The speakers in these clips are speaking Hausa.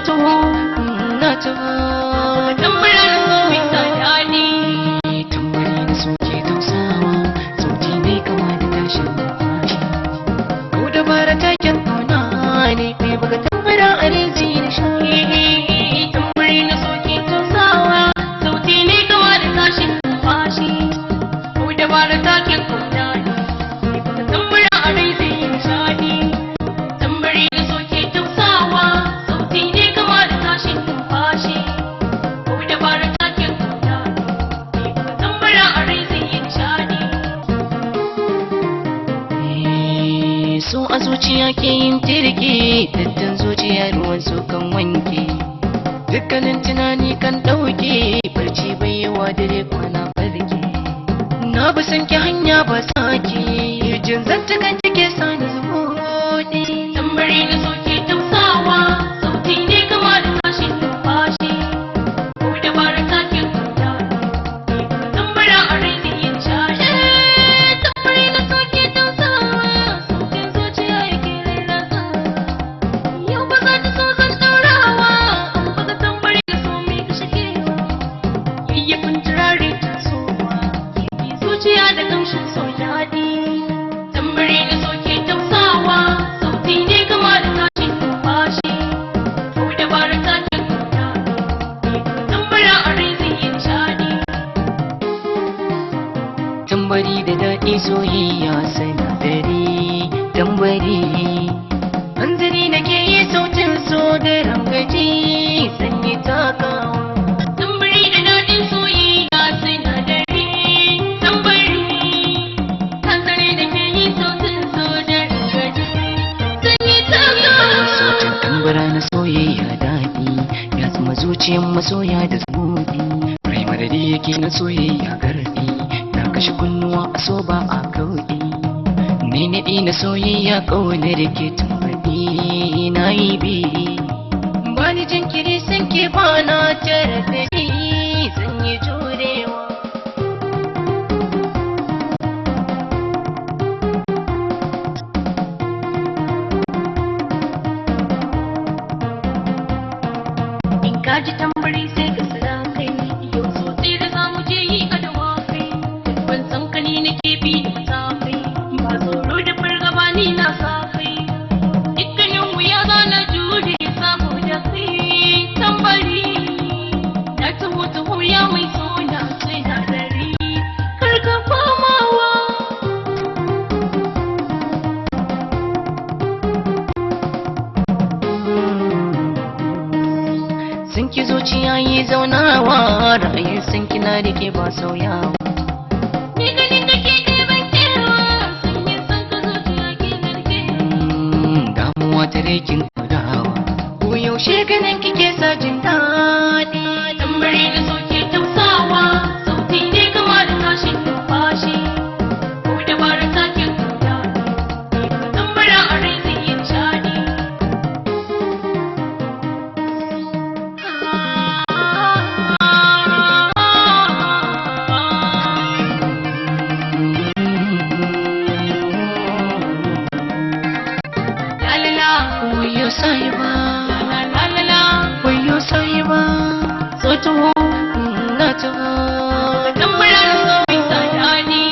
taho na taho tambara na so mai tsayani tambari na so ke tausawa sauti ne kama da tashin numfashi ko da bara taken kauna ne kai baka tambara a rinji da shi tambari na so ke tausawa sauti ne kama da tashin numfashi ko da bara taken kauna ne kai baka tambara a rinji da shi tambari na so ke tausawa sauti ne kama da tashin numfashi ko da bara taken kauna ne kai baka tambara a rinji da shi so a zuciya ke yin tirki dattin zuciya ruwan su kan wanke dukkanin tunani kan ɗauke barci bai yawa dare kwana farke na bi san ki hanya ba sake jin zanta kan take sani zubuɗe tambari na so ke tausawa sauti ne kama da tashin numfashi ko da bara taken kauna ne baka tambara a rinji yin shashi tambari na so ke tausawa sautin zuciya yake rarrasa yau ba za ta so zan ɗaurawa an baka tambari na so mai kashe kewa yayyafin turare ta sowa yayi zuciya da kamshin so daɗi tambari na so ke tausawa sauti ne kama da tashin numfashi ko da bara taken kauna ne baka tambara a rinji yin shaɗi tambari da daɗi soyayya sanadari tambari hanzari nake yi sautin so da rangaji sanyi takawa tambari da daɗin soyayya sanadari tambari hanzari nake yi sautin so da rangaji sanyi takawa sautin tambara na soyayya daɗi ya zama zuciyar masoya da zubi rai madadi yake na soyayya gardi na kashe kunnuwa a so ba a kauɗi ni naɗi na soyayya ƙaunar ke tambari na yi bi ba ni jinkiri sun ke ba na tarafi zan yi jurewa in ka ji tambari sai ka sira kai yau sosai da za mu je yi a dawakai ban san kani nake bi da matakai ba tsoro da fargaba ni na sa kai dukkanin wuya za na jure saboda kai tambari na taho taho ya mai sona sinadari kar ka famawa sun ki zuciya yi zaunawa ra'ayin sun kina da ke ba sauyawa ni ganin da ke ɗeban kewa sun yi san ka zuciya ke narkewa damuwa ta rekin kudawa ko yaushe ganin kike sa jin daɗi tambari na so ke tausawa sauti ne kama da tashin numfashi ko da bara taken kauna ne baka tambara a rinji yin shaɗi wayo sahiba wayo sahiba so taho na taho tambara na so mai tsayani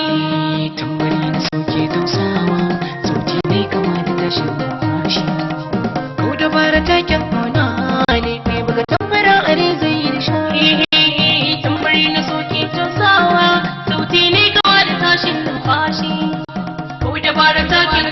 tambari na so ke tausawa sauti ne kama da tashin numfashi ko da bara taken kauna ne kai baka tambara a rinji da shi tambari na so ke tausawa sauti ne kama da tashin numfashi ko da bara taken